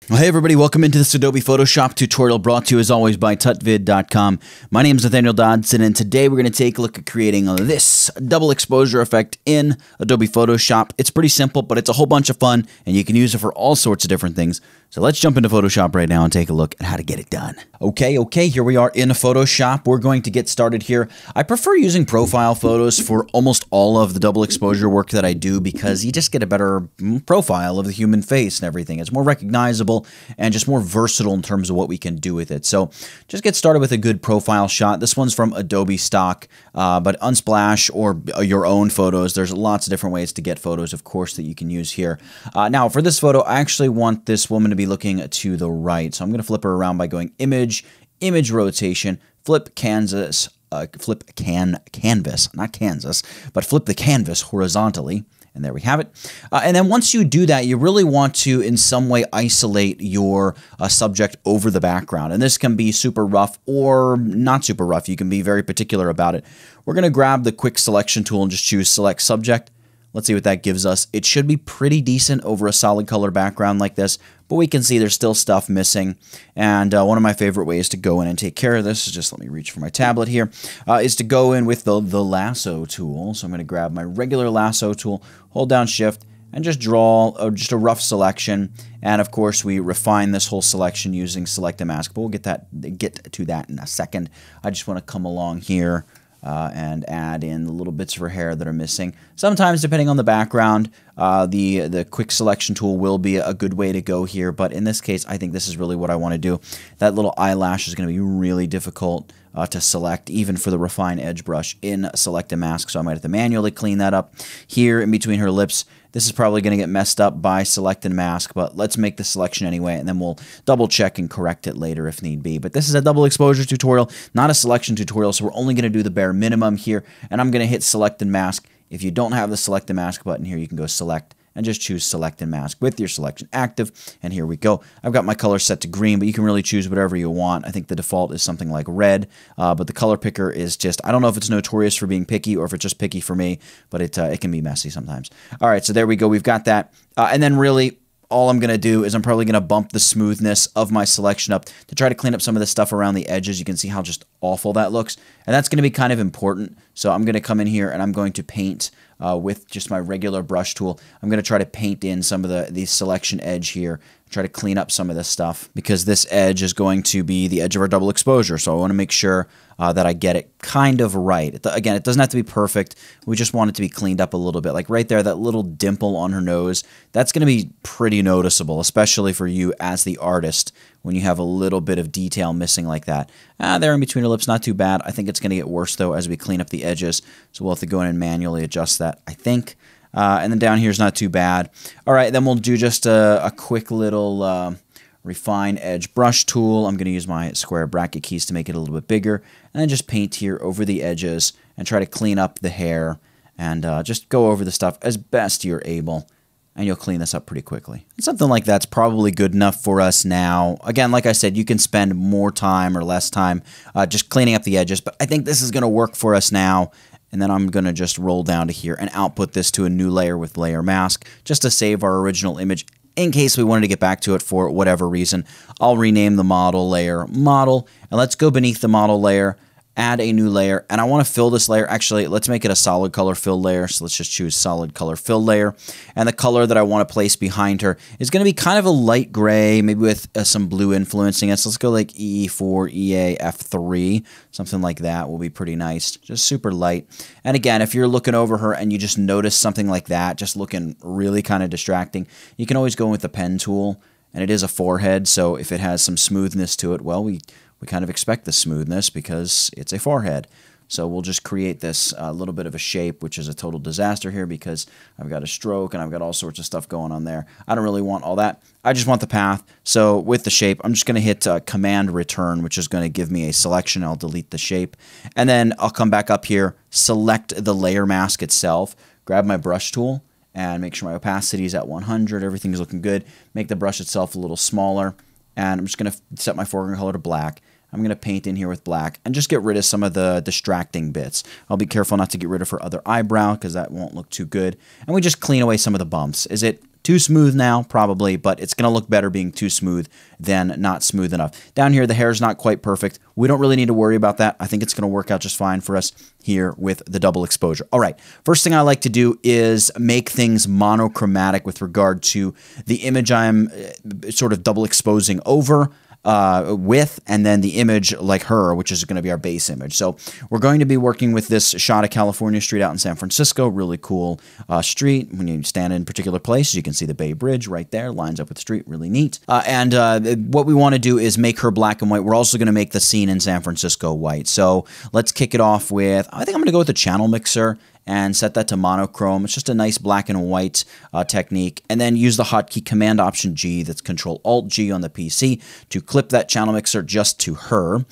Well, hey everybody, welcome into this Adobe Photoshop tutorial brought to you as always by tutvid.com. My name is Nathaniel Dodson, and today we're going to take a look at creating this double exposure effect in Adobe Photoshop. It's pretty simple, but it's a whole bunch of fun, and you can use it for all sorts of different things. So let's jump into Photoshop right now and take a look at how to get it done. Okay, here we are in Photoshop. We're going to get started here. I prefer using profile photos for almost all of the double exposure work that I do because you just get a better profile of the human face and everything. It's more recognizable and just more versatile in terms of what we can do with it. So just get started with a good profile shot. This one's from Adobe stock, but Unsplash or your own photos. There's lots of different ways to get photos, of course, that you can use here. Now, for this photo, I actually want this woman to be looking to the right. So I'm going to flip her around by going Image Rotation, Flip Canvas, not Kansas, but flip the canvas horizontally. And there we have it. And then once you do that, you really want to, in some way, isolate your subject over the background. And this can be super rough or not super rough. You can be very particular about it. We're going to grab the quick selection tool and just choose Select Subject. Let's see what that gives us. It should be pretty decent over a solid color background like this, but we can see there's still stuff missing. And one of my favorite ways to go in and take care of this is just, let me reach for my tablet here, is to go in with the lasso tool. So I'm going to grab my regular lasso tool, hold down Shift, and just draw just a rough selection. And of course, we refine this whole selection using Select and Mask, but we'll get to that in a second. I just want to come along here and add in the little bits of her hair that are missing. Sometimes, depending on the background, the quick selection tool will be a good way to go here, but in this case, I think this is really what I want to do. That little eyelash is going to be really difficult to select, even for the refine edge brush in Select and Mask, so I might have to manually clean that up. Here, in between her lips, this is probably going to get messed up by Select and Mask, but let's make the selection anyway, and then we'll double check and correct it later if need be. But this is a double exposure tutorial, not a selection tutorial, so we're only going to do the bare minimum here, and I'm going to hit Select and Mask. If you don't have the Select and Mask button here, you can go Select and just choose Select and Mask with your selection active, and here we go. I've got my color set to green, but you can really choose whatever you want. I think the default is something like red, but the color picker is just, I don't know if it's notorious for being picky or if it's just picky for me, but it can be messy sometimes. All right, so there we go. We've got that, and then really, all I'm going to do is I'm probably going to bump the smoothness of my selection up to try to clean up some of the stuff around the edges. You can see how just awful that looks, and that's going to be kind of important. So I'm going to come in here and I'm going to paint with just my regular brush tool. I'm going to try to paint in some of the selection edge here, try to clean up some of this stuff, because this edge is going to be the edge of our double exposure. So I want to make sure that I get it kind of right. Again, it doesn't have to be perfect. We just want it to be cleaned up a little bit. Like right there, that little dimple on her nose, that's going to be pretty noticeable, especially for you as the artist when you have a little bit of detail missing like that. There in between her lips, not too bad. I think it's going to get worse, though, as we clean up the edges. So we'll have to go in and manually adjust that, I think. And then down here is not too bad. All right, then we'll do just a quick little refine edge brush tool. I'm going to use my square bracket keys to make it a little bit bigger. And then just paint here over the edges and try to clean up the hair. And just go over the stuff as best you're able. And you'll clean this up pretty quickly. And something like that's probably good enough for us now. Again, like I said, you can spend more time or less time just cleaning up the edges. But I think this is going to work for us now. And then I'm going to just roll down to here and output this to a new layer with Layer Mask just to save our original image in case we wanted to get back to it for whatever reason. I'll rename the model layer Model, and let's go beneath the model layer, add a new layer, and I want to fill this layer. Actually, let's make it a solid color fill layer. So let's just choose solid color fill layer. And the color that I want to place behind her is going to be kind of a light gray, maybe with some blue influencing it. So let's go like E4, EA, F3, something like that will be pretty nice. Just super light. And again, if you're looking over her and you just notice something like that, just looking really kind of distracting, you can always go with the pen tool. And it is a forehead, so if it has some smoothness to it, well, we kind of expect the smoothness because it's a forehead. So we'll just create this little bit of a shape, which is a total disaster here because I've got a stroke and I've got all sorts of stuff going on there. I don't really want all that. I just want the path. So with the shape, I'm just going to hit Command Return, which is going to give me a selection. I'll delete the shape. And then I'll come back up here, select the layer mask itself, grab my brush tool, and make sure my opacity is at 100. Everything's looking good. Make the brush itself a little smaller. And I'm just going to set my foreground color to black. I'm going to paint in here with black and just get rid of some of the distracting bits. I'll be careful not to get rid of her other eyebrow because that won't look too good. And we just clean away some of the bumps. Is it Too smooth now, probably, but it's going to look better being too smooth than not smooth enough. Down here, the hair is not quite perfect. We don't really need to worry about that. I think it's going to work out just fine for us here with the double exposure. All right, first thing I like to do is make things monochromatic with regard to the image I'm sort of double exposing over with, and then the image like her, which is going to be our base image. So we're going to be working with this shot of California Street out in San Francisco. Really cool street. When you stand in particular places, you can see the Bay Bridge right there, lines up with the street, really neat. And what we want to do is make her black and white. We're also going to make the scene in San Francisco white. So let's kick it off with, I think I'm going to go with the channel mixer and set that to monochrome. It's just a nice black and white technique. And then use the hotkey Command-Option-G, that's Control-Alt-G on the PC, to clip that channel mixer just to her.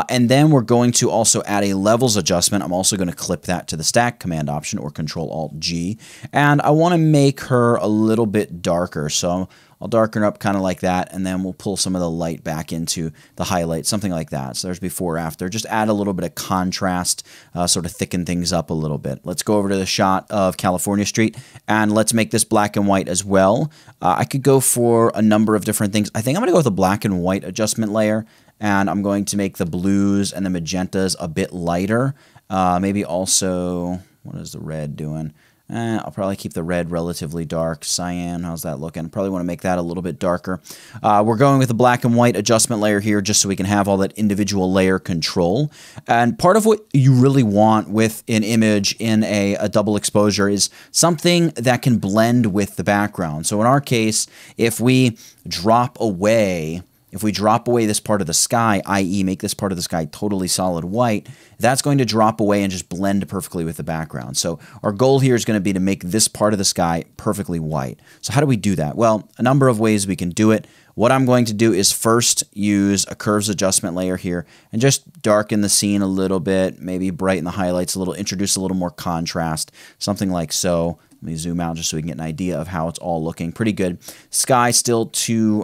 And then we're going to also add a levels adjustment. I'm also going to clip that to the stack, Command-Option or Control-Alt-G. And I want to make her a little bit darker. So I'll darken her up kind of like that, and then we'll pull some of the light back into the highlight, something like that. So there's before, after. Just add a little bit of contrast, sort of thicken things up a little bit. Let's go over to the shot of California Street, and let's make this black and white as well. I could go for a number of different things. I think I'm going to go with a black and white adjustment layer, and I'm going to make the blues and the magentas a bit lighter. Maybe also, what is the red doing? I'll probably keep the red relatively dark. Cyan, how's that looking? Probably want to make that a little bit darker. We're going with a black and white adjustment layer here just so we can have all that individual layer control. And part of what you really want with an image in a double exposure is something that can blend with the background. So in our case, if we drop away this part of the sky, i.e. make this part of the sky totally solid white, that's going to drop away and just blend perfectly with the background. So our goal here is going to be to make this part of the sky perfectly white. So how do we do that? Well, a number of ways we can do it. What I'm going to do is first use a curves adjustment layer here and just darken the scene a little bit, maybe brighten the highlights a little, introduce a little more contrast, something like so. Let me zoom out just so we can get an idea of how it's all looking. Pretty good. Sky still too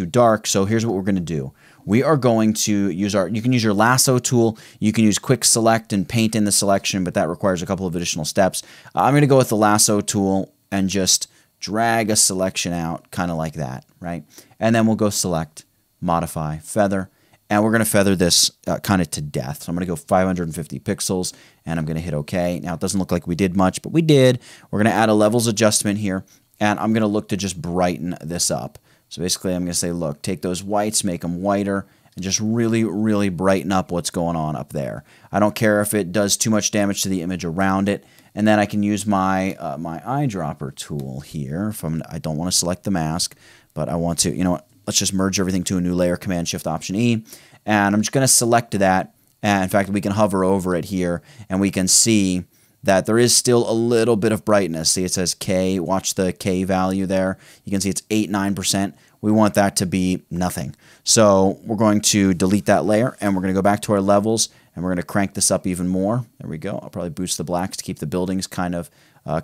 dark, so here's what we're going to do. We are going to use you can use your lasso tool, you can use quick select and paint in the selection, but that requires a couple of additional steps. I'm going to go with the lasso tool and just drag a selection out, kind of like that, right? And then we'll go select, modify, feather, and we're going to feather this kind of to death. So I'm going to go 550 pixels, and I'm going to hit OK. Now, it doesn't look like we did much, but we did. We're going to add a levels adjustment here, and I'm going to look to just brighten this up. So basically, I'm going to say, look, take those whites, make them whiter, and just really, really brighten up what's going on up there. I don't care if it does too much damage to the image around it. And then I can use my my eyedropper tool here. If I don't want to select the mask, but I want to, you know what? Let's just merge everything to a new layer, Command-Shift-Option-E. And I'm just going to select that. And in fact, we can hover over it here, and we can see that there is still a little bit of brightness. See, it says K. Watch the K value there. You can see it's 8-9%. We want that to be nothing. So we're going to delete that layer, and we're going to go back to our levels, and we're going to crank this up even more. There we go. I'll probably boost the blacks to keep the buildings kind of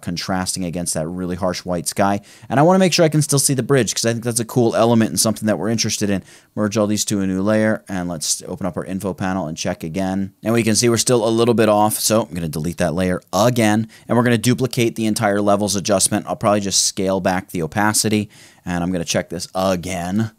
contrasting against that really harsh white sky. And I want to make sure I can still see the bridge because I think that's a cool element and something that we're interested in. Merge all these to a new layer, and let's open up our info panel and check again. And we can see we're still a little bit off, so I'm going to delete that layer again, and we're going to duplicate the entire levels adjustment. I'll probably just scale back the opacity, and I'm going to check this again.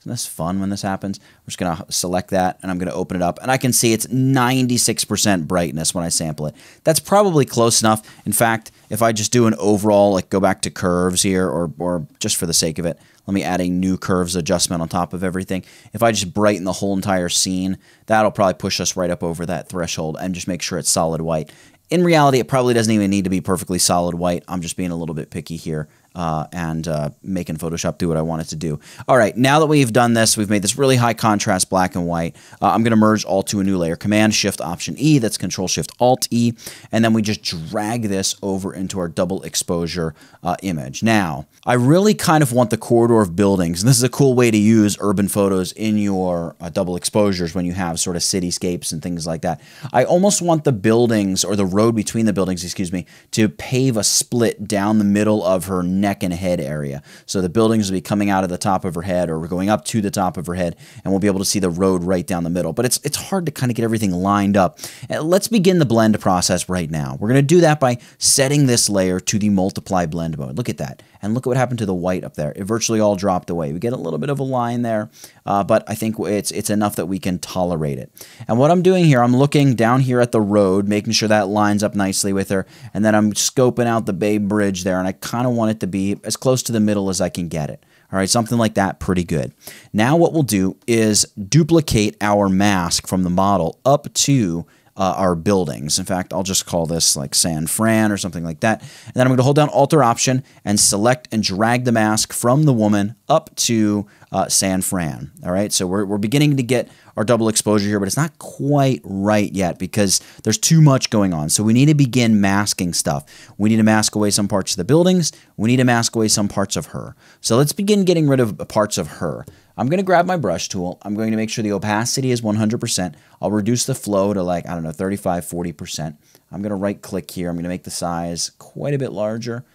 Isn't this fun when this happens? I'm just going to select that, and I'm going to open it up. And I can see it's 96% brightness when I sample it. That's probably close enough. In fact, if I just do an overall, like go back to curves here, or just for the sake of it, let me add a new curves adjustment on top of everything. If I just brighten the whole entire scene, that'll probably push us right up over that threshold and just make sure it's solid white. In reality, it probably doesn't even need to be perfectly solid white. I'm just being a little bit picky here and making Photoshop do what I want it to do. All right, now that we've done this, we've made this really high contrast black and white. I'm going to merge all to a new layer. Command-Shift-Option-E, that's Control-Shift-Alt-E, and then we just drag this over into our double exposure image. Now, I really kind of want the corridor of buildings, and this is a cool way to use urban photos in your double exposures when you have sort of cityscapes and things like that. I almost want the buildings, or the road between the buildings, excuse me, to pave a split down the middle of her neck neck and head area. So the buildings will be coming out of the top of her head, or we're going up to the top of her head, and we'll be able to see the road right down the middle. But it's hard to kind of get everything lined up. Let's begin the blend process right now. We're going to do that by setting this layer to the multiply blend mode. Look at that. And look at what happened to the white up there. It virtually all dropped away. We get a little bit of a line there, but I think it's enough that we can tolerate it. And what I'm doing here, I'm looking down here at the road, making sure that lines up nicely with her, and then I'm scoping out the Bay Bridge there, and I kind of want it to be as close to the middle as I can get it. All right, something like that, pretty good. Now what we'll do is duplicate our mask from the model up to our buildings. In fact, I'll just call this like San Fran or something like that. And then I'm going to hold down Alt or Option and select and drag the mask from the woman up to San Fran. All right, so we're beginning to get our double exposure here, but it's not quite right yet because there's too much going on. So we need to begin masking stuff. We need to mask away some parts of the buildings. We need to mask away some parts of her. So let's begin getting rid of parts of her. I'm going to grab my brush tool. I'm going to make sure the opacity is 100%. I'll reduce the flow to like, I don't know, 35, 40%. I'm going to right click here. I'm going to make the size quite a bit larger.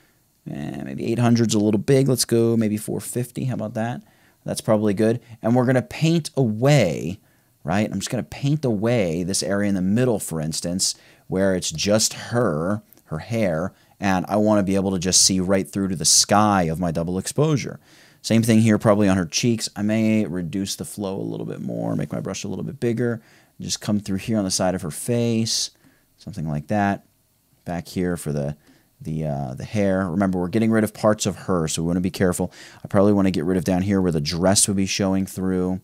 Maybe 800's a little big. Let's go maybe 450. How about that? That's probably good. And we're going to paint away, right? I'm just going to paint away this area in the middle, for instance, where it's just her hair, and I want to be able to just see right through to the sky of my double exposure. Same thing here probably on her cheeks. I may reduce the flow a little bit more, make my brush a little bit bigger, just come through here on the side of her face, something like that. Back here for the hair. Remember, we're getting rid of parts of her, so we want to be careful. I probably want to get rid of down here where the dress would be showing through.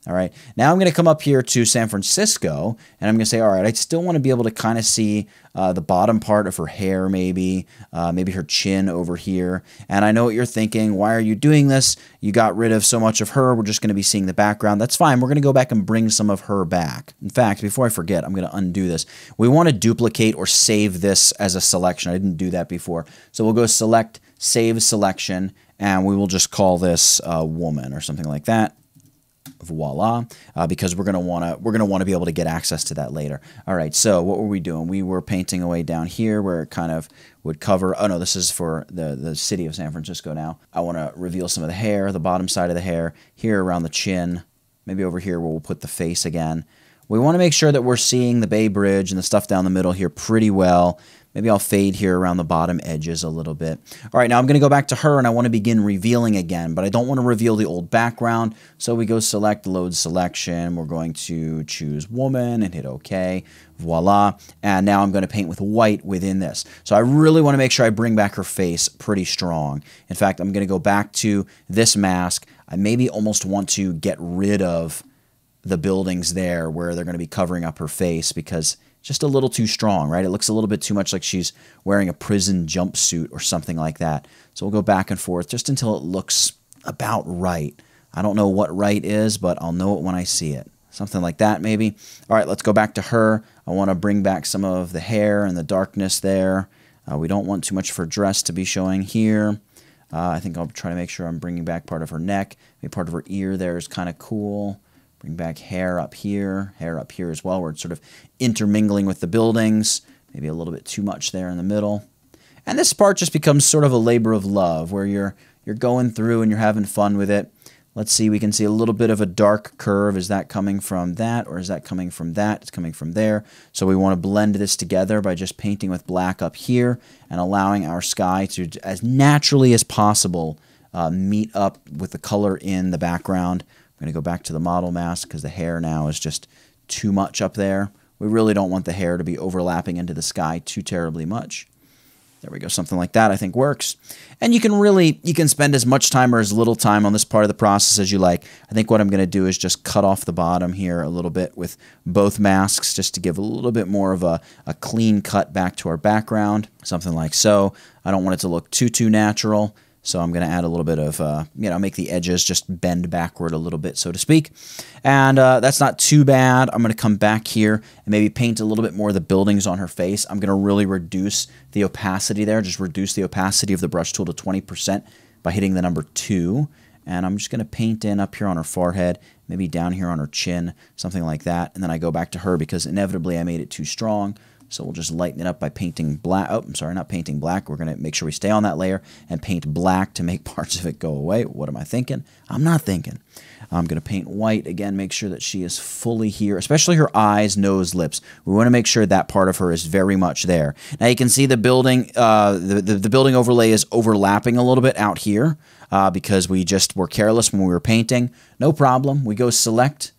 All right, now I'm going to come up here to San Francisco, and I'm going to say, all right, I still want to be able to kind of see the bottom part of her hair, maybe her chin over here. And I know what you're thinking. Why are you doing this? You got rid of so much of her. We're just going to be seeing the background. That's fine. We're going to go back and bring some of her back. In fact, before I forget, I'm going to undo this. We want to duplicate or save this as a selection. I didn't do that before. So we'll go Select, Save Selection, and we will just call this Woman or something like that. Voila, because we're gonna want to be able to get access to that later. All right, so what were we doing? We were painting away down here where it kind of would cover. Oh no, this is for the city of San Francisco now. I want to reveal some of the hair, the bottom side of the hair, here around the chin, maybe over here where we'll put the face again. We want to make sure that we're seeing the Bay Bridge and the stuff down the middle here pretty well. Maybe I'll fade here around the bottom edges a little bit. All right, now I'm going to go back to her, and I want to begin revealing again, but I don't want to reveal the old background, so we go Select, Load Selection. We're going to choose Woman and hit OK. Voila. And now I'm going to paint with white within this. So I really want to make sure I bring back her face pretty strong. In fact, I'm going to go back to this mask. I maybe almost want to get rid of the buildings there where they're going to be covering up her face because just a little too strong, right? It looks a little bit too much like she's wearing a prison jumpsuit or something like that. So we'll go back and forth just until it looks about right. I don't know what right is, but I'll know it when I see it. Something like that maybe. All right, let's go back to her. I want to bring back some of the hair and the darkness there. We don't want too much of her dress to be showing here. I think I'll try to make sure I'm bringing back part of her neck. Maybe part of her ear there is kind of cool. Bring back hair up here as well, where it's sort of intermingling with the buildings. Maybe a little bit too much there in the middle. And this part just becomes sort of a labor of love, where you're going through and you're having fun with it. Let's see, we can see a little bit of a dark curve. Is that coming from that, or is that coming from that? It's coming from there. So we want to blend this together by just painting with black up here and allowing our sky to, as naturally as possible, meet up with the color in the background. I'm going to go back to the model mask because the hair now is just too much up there. We really don't want the hair to be overlapping into the sky too terribly much. There we go, something like that I think works. And you can spend as much time or as little time on this part of the process as you like. I think what I'm going to do is just cut off the bottom here a little bit with both masks just to give a little bit more of a clean cut back to our background, something like so. I don't want it to look too natural. So I'm going to add a little bit of, make the edges just bend backward a little bit, so to speak. And that's not too bad. I'm going to come back here and maybe paint a little bit more of the buildings on her face. I'm going to really reduce the opacity there, just reduce the opacity of the brush tool to 20% by hitting the number 2. And I'm just going to paint in up here on her forehead, maybe down here on her chin, something like that. And then I go back to her because inevitably I made it too strong. So we'll just lighten it up by painting black. Oh, I'm sorry, not painting black. We're going to make sure we stay on that layer and paint black to make parts of it go away. What am I thinking? I'm not thinking. I'm going to paint white. Again, make sure that she is fully here, especially her eyes, nose, lips. We want to make sure that part of her is very much there. Now you can see the building, the building overlay is overlapping a little bit out here because we just were careless when we were painting. No problem. We go select,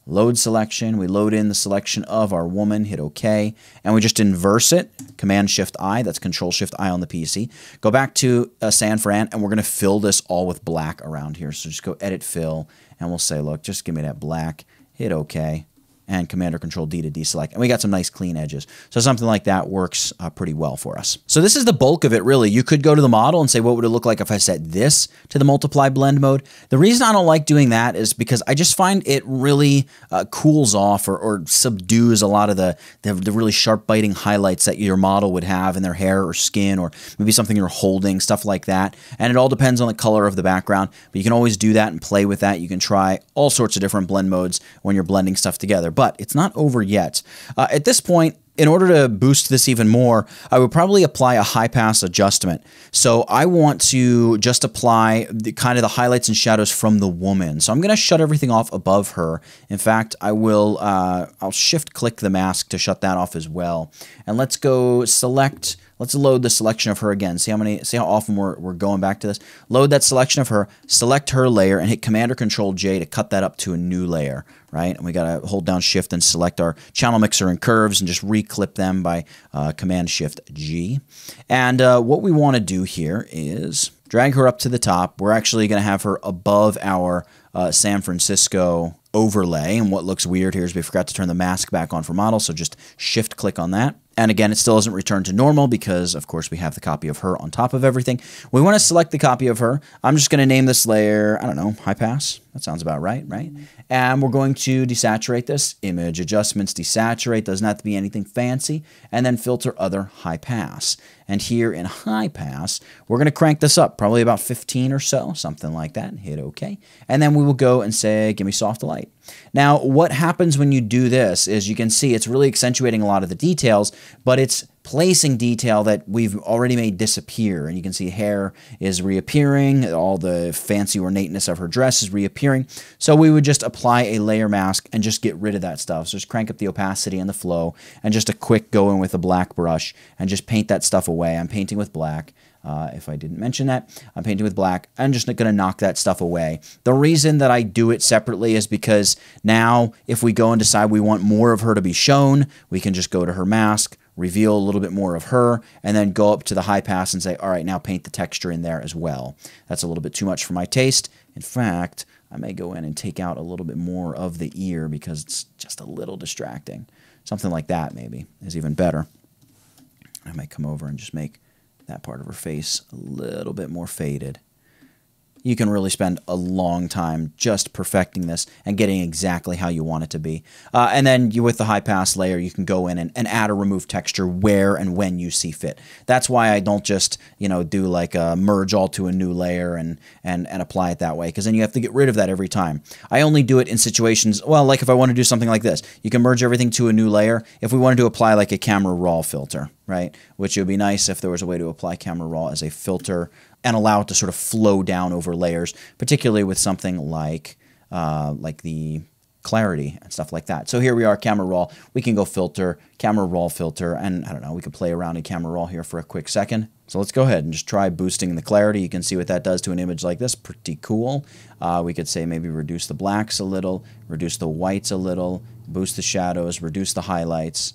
load selection. We load in the selection of our woman, hit OK, and we just inverse it. Command-Shift-I, that's Control-Shift-I on the PC. Go back to San Fran, and we're going to fill this all with black around here. So just go Edit Fill, and we'll say, look, just give me that black. Hit OK, and Command or Control-D to deselect. And we got some nice clean edges. So something like that works pretty well for us. So this is the bulk of it, really. You could go to the model and say, what would it look like if I set this to the multiply blend mode? The reason I don't like doing that is because I just find it really cools off or subdues a lot of the really sharp biting highlights that your model would have in their hair or skin, or maybe something you're holding, stuff like that. And it all depends on the color of the background, but you can always do that and play with that. You can try all sorts of different blend modes when you're blending stuff together. But it's not over yet. At this point, in order to boost this even more, I would probably apply a high pass adjustment. So I want to just apply kind of the highlights and shadows from the woman. So I'm going to shut everything off above her. In fact, I will, I'll shift click the mask to shut that off as well. And let's go select. Let's load the selection of her again. See how often we're going back to this. Load that selection of her, select her layer, and hit Command or Control J to cut that up to a new layer, right? And we got to hold down Shift and select our channel mixer and curves and just reclip them by Command Shift G. And what we want to do here is drag her up to the top. We're actually going to have her above our San Francisco overlay. And what looks weird here is we forgot to turn the mask back on for model, so just shift click on that. And again, it still doesn't return to normal because, of course, we have the copy of her on top of everything. We want to select the copy of her. I'm just going to name this layer, I don't know, high pass. That sounds about right, right? And we're going to desaturate this. Image adjustments, desaturate. Doesn't have to be anything fancy. And then filter other high pass. And here in high pass, we're going to crank this up, probably about 15 or so, something like that. Hit OK. And then we will go and say, give me soft light. Now, what happens when you do this is you can see it's really accentuating a lot of the details, but it's placing detail that we've already made disappear. And you can see hair is reappearing, all the fancy ornateness of her dress is reappearing. So we would just apply a layer mask and just get rid of that stuff. So just crank up the opacity and the flow, and just a quick go in with a black brush and just paint that stuff away. I'm painting with black. If I didn't mention that, I'm painting with black. I'm just going to knock that stuff away. The reason that I do it separately is because now if we go and decide we want more of her to be shown, we can just go to her mask, reveal a little bit more of her, and then go up to the high pass and say, all right, now paint the texture in there as well. That's a little bit too much for my taste. In fact, I may go in and take out a little bit more of the ear because it's just a little distracting. Something like that maybe is even better. I might come over and just make that part of her face a little bit more faded. You can really spend a long time just perfecting this and getting exactly how you want it to be. And then with the high pass layer, you can go in and add or remove texture where and when you see fit. That's why I don't just, do like a merge all to a new layer and apply it that way, because then you have to get rid of that every time. I only do it in situations, well, like if I want to do something like this, you can merge everything to a new layer. If we wanted to apply like a camera raw filter, right, which would be nice if there was a way to apply camera raw as a filter and allow it to sort of flow down over layers, particularly with something like the clarity and stuff like that. So here we are, camera raw. We can go filter, camera raw filter, and I don't know, we could play around in camera raw here for a quick second. So let's go ahead and just try boosting the clarity. You can see what that does to an image like this. Pretty cool. We could say maybe reduce the blacks a little, reduce the whites a little, boost the shadows, reduce the highlights.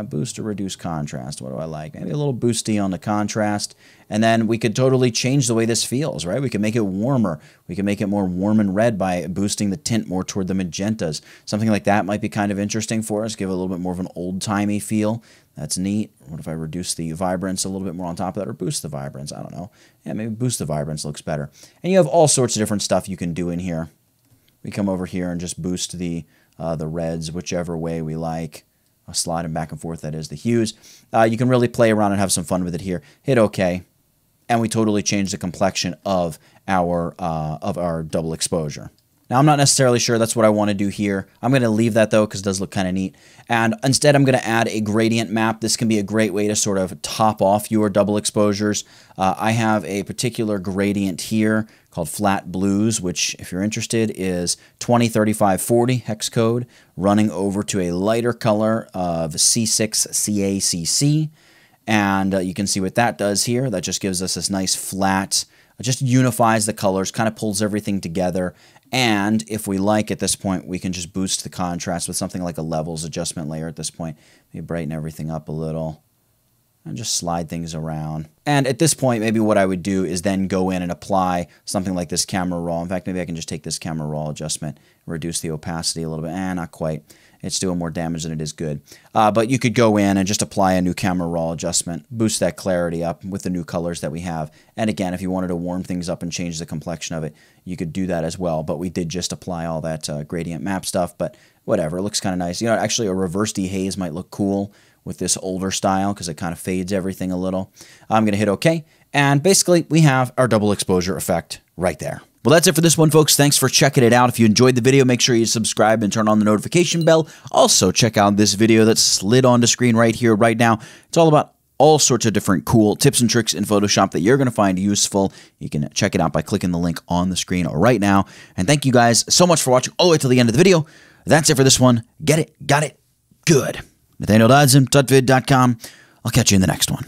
Boost or reduce contrast. What do I like? Maybe a little boosty on the contrast. And then we could totally change the way this feels, right? We could make it warmer. We could make it more warm and red by boosting the tint more toward the magentas. Something like that might be kind of interesting for us. Give it a little bit more of an old-timey feel. That's neat. What if I reduce the vibrance a little bit more on top of that, or boost the vibrance? I don't know. Yeah, maybe boost the vibrance looks better. And you have all sorts of different stuff you can do in here. We come over here and just boost the reds whichever way we like. Slide them back and forth, that is, the hues. You can really play around and have some fun with it here. Hit OK, and we totally change the complexion of our double exposure. Now, I'm not necessarily sure that's what I want to do here. I'm going to leave that though, because it does look kind of neat. And instead, I'm going to add a gradient map. This can be a great way to sort of top off your double exposures. I have a particular gradient here called Flat Blues, which, if you're interested, is 203540 hex code running over to a lighter color of C6CACC. And you can see what that does here. That just gives us this nice flat, it just unifies the colors, kind of pulls everything together. And if we like at this point, we can just boost the contrast with something like a levels adjustment layer at this point. Maybe brighten everything up a little and just slide things around. And at this point, maybe what I would do is then go in and apply something like this camera raw. In fact, maybe I can just take this camera raw adjustment, reduce the opacity a little bit. Not quite. It's doing more damage than it is good. But you could go in and just apply a new camera raw adjustment, boost that clarity up with the new colors that we have. And again, if you wanted to warm things up and change the complexion of it, you could do that as well. But we did just apply all that gradient map stuff, but whatever, it looks kind of nice. You know, actually a reverse dehaze might look cool with this older style because it kind of fades everything a little. I'm going to hit OK. And basically, we have our double exposure effect right there. Well, that's it for this one, folks. Thanks for checking it out. If you enjoyed the video, make sure you subscribe and turn on the notification bell. Also, check out this video that slid onto screen right here, right now. It's all about all sorts of different cool tips and tricks in Photoshop that you're going to find useful. You can check it out by clicking the link on the screen right now. And thank you guys so much for watching all the way till the end of the video. That's it for this one. Get it? Got it? Good. Nathaniel Dodson, tutvid.com. I'll catch you in the next one.